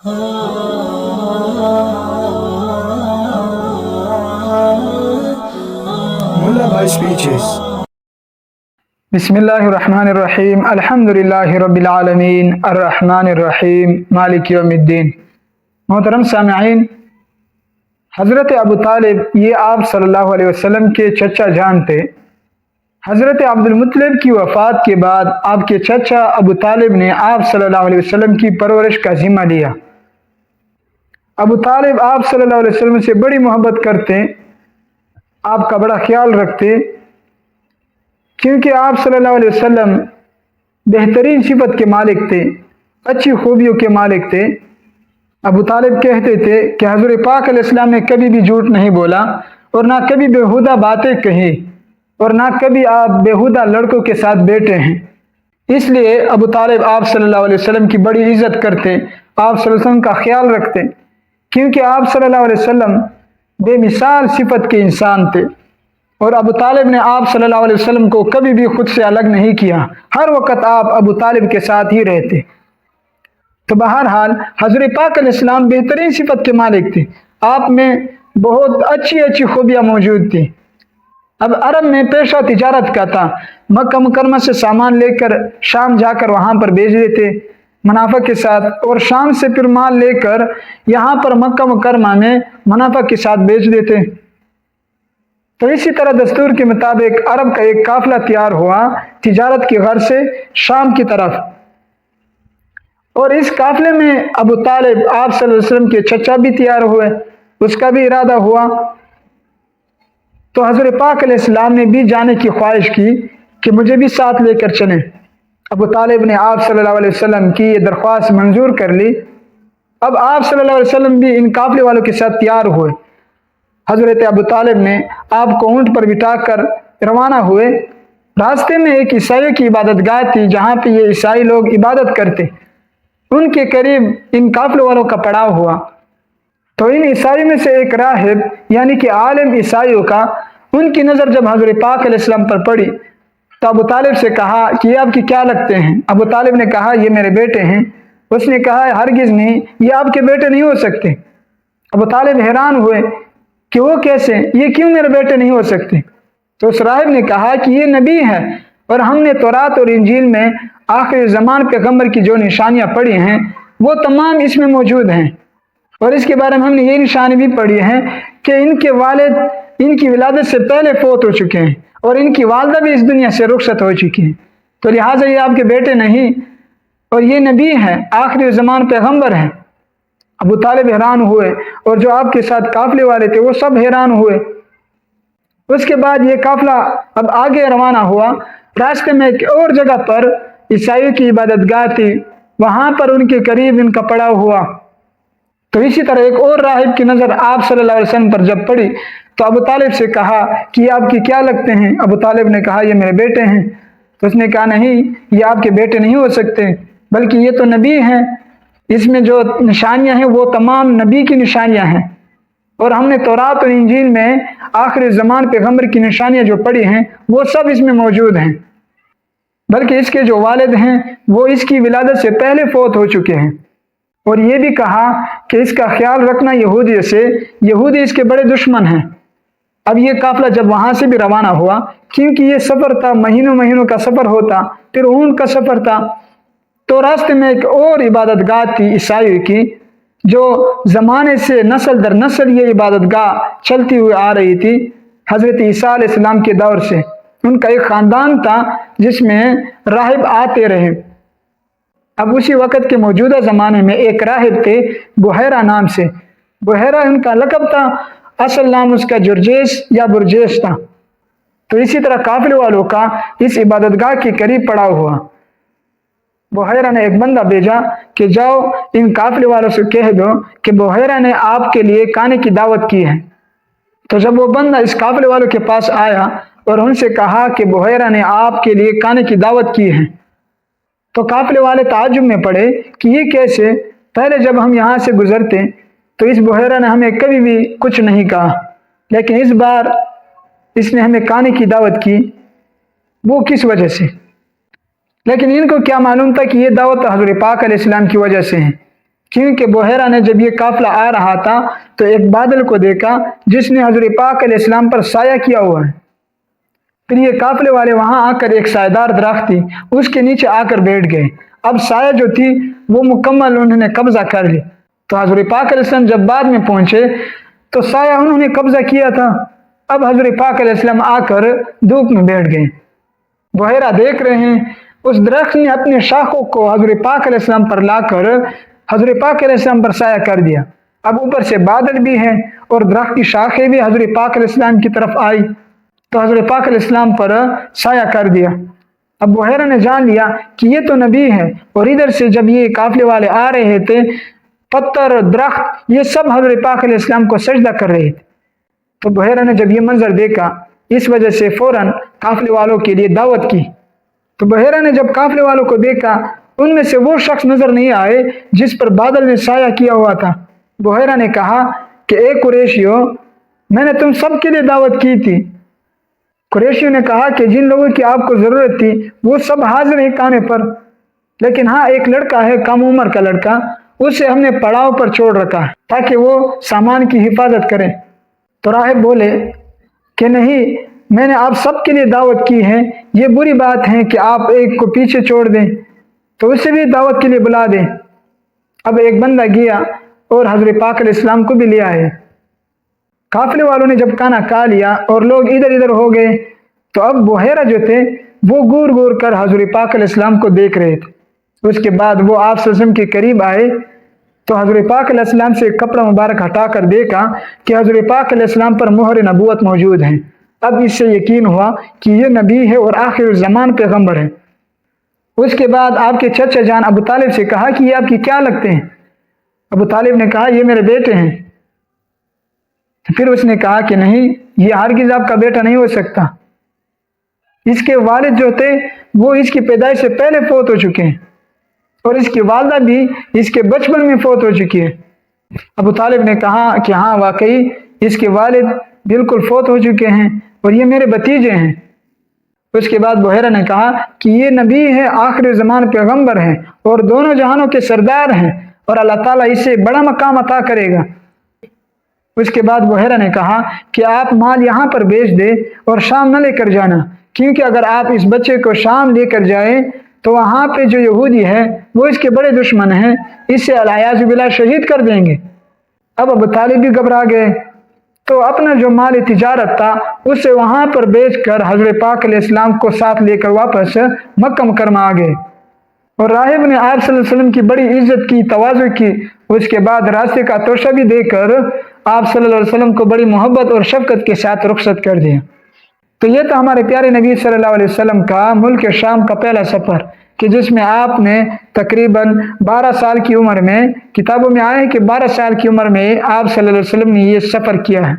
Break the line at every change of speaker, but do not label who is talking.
Mullah Bhai speeches.
बिस्मिल्लाहिर्रहमानिर्रहीम अल्हम्दुलिल्लाहि रब्बिल आलमीन अर्रहमानिर्रहीम मालिक यौमिद्दीन। मोहतरम सामईन, हज़रत अबू तालिब ये आप सल्लल्लाहु अलैहि वसल्लम के चचा जान थे। हज़रत अब्दुल मुत्तलिब की वफ़ात के बाद आपके चचा अबू तालिब ने आप सल्लल्लाहु अलैहि वसल्लम की परवरिश का ज़िम्मा लिया। अबू तालिब आप सल्लल्लाहु अलैहि वसल्लम से बड़ी मोहब्बत करते, आपका बड़ा ख्याल रखते, क्योंकि आप सल्लल्लाहु अलैहि वसल्लम बेहतरीन सिफत के मालिक थे, अच्छी खूबियों के मालिक थे। अबू तालिब कहते थे कि हज़रत पाक अलैहिस्सलाम ने कभी भी झूठ नहीं बोला और ना कभी बेहुदा बातें कही और ना कभी आप बेहुदा लड़कों के साथ बैठे हैं। इसलिए अबू तालिब आप सल्लल्लाहु अलैहि वसल्लम की बड़ी इज्जत करते, आप सल्लल्लाहु अलैहि वसल्लम का ख्याल रखते, क्योंकि आप सल्लल्लाहु अलैहि वसल्लम बेमिसाल सिफत के इंसान थे। और अबू तालिब ने आप सल्लल्लाहु अलैहि वसल्लम को कभी भी खुद से अलग नहीं किया, हर वक्त आप अबू तालिब के साथ ही रहते। तो बहरहाल हज़रत पाक अलैहिस्सलाम बेहतरीन सिफत के मालिक थे, आप में बहुत अच्छी अच्छी खूबियाँ मौजूद थी। अब अरब में पेशा तिजारत का था, मक्का मुकरमा से सामान लेकर शाम जाकर वहाँ पर बेच देते मुनाफा के साथ, और शाम से फिर माल लेकर यहाँ पर मक्का मुकरमा में मुनाफा के साथ बेच देते। तो इसी तरह दस्तूर के मुताबिक अरब का एक काफिला तैयार हुआ तिजारत के घर से शाम की तरफ, और इस काफिले में अबू तालिब आप सल्लल्लाहु अलैहि वसल्लम के चचा भी तैयार हुए, उसका भी इरादा हुआ। तो हज़रत पाक अलैहिस्सलाम ने भी जाने की ख्वाहिश की कि मुझे भी साथ लेकर चलें। अबू तालिब ने आप सल्लल्लाहु अलैहि वसल्लम की ये दरख्वास्त मंजूर कर ली। अब आप सल्लल्लाहु अलैहि वसल्लम भी इन काफिले वालों के साथ तैयार हुए। हज़रत अबू तालिब ने आपको ऊँट पर बिठाकर रवाना हुए। रास्ते में एक ईसाइयों की इबादतगाह थी, जहाँ पे ये ईसाई लोग इबादत करते, उनके करीब इन काफिले वालों का पड़ाव हुआ। तो इन ईसाइयों में से एक राहिब यानी कि आलिम ईसाइयों का, उनकी नज़र जब हज़रत पाक अलैहिस्सलाम पर पड़ी तो अबू तालिब से कहा कि ये आपके क्या लगते हैं? अबू तालिब ने कहा ये मेरे बेटे हैं। उसने कहा हरगिज़ नहीं, ये आपके बेटे नहीं हो सकते। अबू तालिब हैरान हुए कि वो कैसे, ये क्यों मेरे बेटे नहीं हो सकते? तो उस राहिब ने कहा कि ये नबी है और हमने तौरात और इंजील में आखिरी ज़मान पैगंबर की जो निशानियाँ पढ़ी हैं वो तमाम इसमें मौजूद हैं, और इसके बारे में हमने ये निशानी भी पढ़ी है कि इनके वालिद इनकी विलादत से पहले फौत हो चुके हैं और इनकी वालदा भी इस दुनिया से रुखसत हो चुकी हैं, तो लिहाजा ये आपके बेटे नहीं और ये नबी है, आखिरी ज़मान पैगंबर हैं। अबू तालिब हैरान हुए और जो आपके साथ काफिले वाले थे वो सब हैरान हुए। उसके बाद ये काफिला अब आगे रवाना हुआ। रास्ते में एक और जगह पर ईसाइयों की इबादतगाह थी, वहाँ पर उनके करीब इनका पड़ाव हुआ। तो इसी तरह एक और राहिब की नज़र आप सल्लल्लाहु अलैहि वसल्लम पर जब पड़ी तो अबू तालिब से कहा कि ये आपके क्या लगते हैं? अबू तालिब ने कहा ये मेरे बेटे हैं। तो उसने कहा नहीं, ये आपके बेटे नहीं हो सकते, बल्कि ये तो नबी हैं, इसमें जो निशानियां हैं वो तमाम नबी की निशानियां हैं, और हमने तौरात और इंजील में आखिरी ज़मान पैगंबर की निशानियां जो पढ़ी हैं वो सब इसमें मौजूद हैं, बल्कि इसके जो वालिद हैं वो इसकी विलादत से पहले फौत हो चुके हैं। और ये भी कहा कि इसका ख्याल रखना यहूदी से, यहूदी इसके बड़े दुश्मन हैं। अब ये काफिला जब वहाँ से भी रवाना हुआ, क्योंकि ये सफ़र था, महीनों महीनों का सफ़र होता, फिर ऊँट का सफ़र था, तो रास्ते में एक और इबादतगाह थी ईसाइयों की, जो ज़माने से नस्ल दर नस्ल ये इबादतगाह चलती हुई आ रही थी। हज़रत ईसा अलैहिस्सलाम के दौर से उनका एक ख़ानदान था जिसमें राहिब आते रहे। अब उसी वक़्त के मौजूदा ज़माने में एक राहिब थे बुहैरा नाम से, बुहैरा उनका लक़ब था, असल नाम उसका जुरजेश या बुरजेश था। तो इसी तरह काफिले वालों का इस इबादतगाह के करीब पड़ाव हुआ। बुहैरा ने एक बंदा भेजा कि जाओ इन काफिले वालों से कह दो कि बुहैरा ने आपके लिए खाने की दावत की है। तो जब वो बंदा इस काफिले वालों के पास आया और उनसे कहा कि बुहैरा ने आपके लिए खाने की दावत की है, तो काफिले वाले ताज्जुब में पड़े कि ये कैसे, पहले जब हम यहाँ से गुजरते तो इस बुहैरा ने हमें कभी भी कुछ नहीं कहा, लेकिन इस बार इसने हमें खाने की दावत की, वो किस वजह से? लेकिन इनको क्या मालूम था कि ये दावत हज़रत पाक अलैहिस्सलाम की वजह से है, کیونکہ بحیرہ نے جب یہ قافلہ آ رہا تھا تو ایک بادل کو دیکھا جس نے حضرت پاک علیہ السلام پر سایہ کیا ہوا ہے۔ پھر یہ قافلے والے وہاں آ کر ایک سایہ دار درخت تھی اس کے نیچے آ کر بیٹھ گئے۔ اب سایہ جو تھی وہ مکمل انہوں نے قبضہ کر لی۔ تو حضرت پاک علیہ السلام جب بعد میں پہنچے تو سایہ انہوں نے قبضہ کیا تھا۔ اب حضرت پاک علیہ السلام آ کر دھوپ میں بیٹھ گئے۔ بحیرہ دیکھ رہے ہیں اس درخت نے اپنے شاخوں کو حضرت پاک علیہ السلام پر لا کر حضرت پاک علیہ السلام پر سایہ کر دیا۔ اب اوپر سے بادل بھی ہے اور درخت کی شاخیں بھی حضرت پاک علیہ السلام کی طرف آئی تو حضرت پاک علیہ السلام پر سایہ کر دیا۔ اب بحیرہ نے جان لیا کہ یہ تو نبی ہے، اور ادھر سے جب یہ قافلے والے آ رہے تھے پتھر درخت یہ سب حضرت پاک علیہ السلام کو سجدہ کر رہے تھے۔ تو بحیرہ نے جب یہ منظر دیکھا اس وجہ سے فوراً قافلے والوں کے لیے دعوت کی۔ تو بحیرہ نے جب قافلے والوں کو دیکھا ان میں سے وہ شخص نظر نہیں آئے جس پر بادل نے سایہ کیا ہوا تھا۔ بحیرہ نے کہا کہ اے قریشیو، میں نے تم سب کے لیے دعوت کی تھی۔ قریشیوں نے کہا کہ جن لوگوں کی آپ کو ضرورت تھی وہ سب حاضر ہیں کھانے پر، لیکن ہاں ایک لڑکا ہے کم عمر کا لڑکا، اسے ہم نے پڑاؤ پر چھوڑ رکھا ہے تاکہ وہ سامان کی حفاظت کرے۔ تو راہب بولے کہ نہیں، میں نے آپ سب کے لیے دعوت کی ہے، یہ بری بات ہے کہ آپ ایک کو پیچھے چھوڑ دیں، تو اسے بھی دعوت کے لیے بلا دیں۔ اب ایک بندہ گیا اور حضرت پاک علیہ السلام کو بھی لے آئے۔ قافلے والوں نے جب کھانا کھا لیا اور لوگ ادھر ادھر ہو گئے تو اب بحیرہ جو تھے وہ گور گور کر حضرت پاک علیہ السلام کو دیکھ رہے تھے۔ اس کے بعد وہ آپ صلی اللہ علیہ وسلم کے قریب آئے تو حضرت پاک علیہ السلام سے کپڑا مبارک ہٹا کر دیکھا کہ حضرت پاک علیہ السلام پر مہر نبوت موجود ہیں۔ اب اس سے یقین ہوا کہ یہ نبی ہے اور آخر الزمان پیغمبر ہے۔ اس کے بعد آپ کے چچا جان ابو طالب سے کہا کہ یہ آپ کی کیا لگتے ہیں؟ ابو طالب نے کہا یہ میرے بیٹے ہیں۔ پھر اس نے کہا کہ نہیں، یہ ہرگز آپ کا بیٹا نہیں ہو سکتا، اس کے والد جو تھے وہ اس کی پیدائش سے پہلے فوت ہو چکے ہیں، اور اس کی والدہ بھی اس کے بچپن میں فوت ہو چکی ہے۔ ابو طالب نے کہا کہ ہاں واقعی اس کے والد بالکل فوت ہو چکے ہیں اور یہ میرے بھتیجے ہیں۔ اس کے بعد بحیرہ نے کہا کہ یہ نبی ہے، آخر زمان پیغمبر ہے اور دونوں جہانوں کے سردار ہیں، اور اللہ تعالیٰ اسے بڑا مقام عطا کرے گا۔ اس کے بعد بحیرہ نے کہا کہ آپ مال یہاں پر بیچ دے اور شام نہ لے کر جانا، کیونکہ اگر آپ اس بچے کو شام لے کر جائیں تو وہاں پہ جو یہودی ہے وہ اس کے بڑے دشمن ہیں، اسے الیاذ باللہ شہید کر دیں گے۔ اب ابو طالب بھی گھبرا گئے تو اپنا جو مال تجارت تھا اسے وہاں پر بیچ کر حضرت پاک علیہ السلام کو ساتھ لے کر واپس مکہ مکرمہ آ گئے، اور راہب نے آپ صلی اللہ علیہ وسلم کی بڑی عزت کی، تواضع کی۔ اس کے بعد راستے کا توشہ بھی دے کر آپ صلی اللہ علیہ وسلم کو بڑی محبت اور شفقت کے ساتھ رخصت کر دیا۔ تو یہ تھا ہمارے پیارے نبی صلی اللہ علیہ وسلم کا ملک شام کا پہلا سفر، کہ جس میں آپ نے تقریباً 12 سال کی عمر میں، کتابوں میں آئے کہ 12 سال کی عمر میں آپ صلی اللہ علیہ وسلم نے یہ سفر کیا ہے۔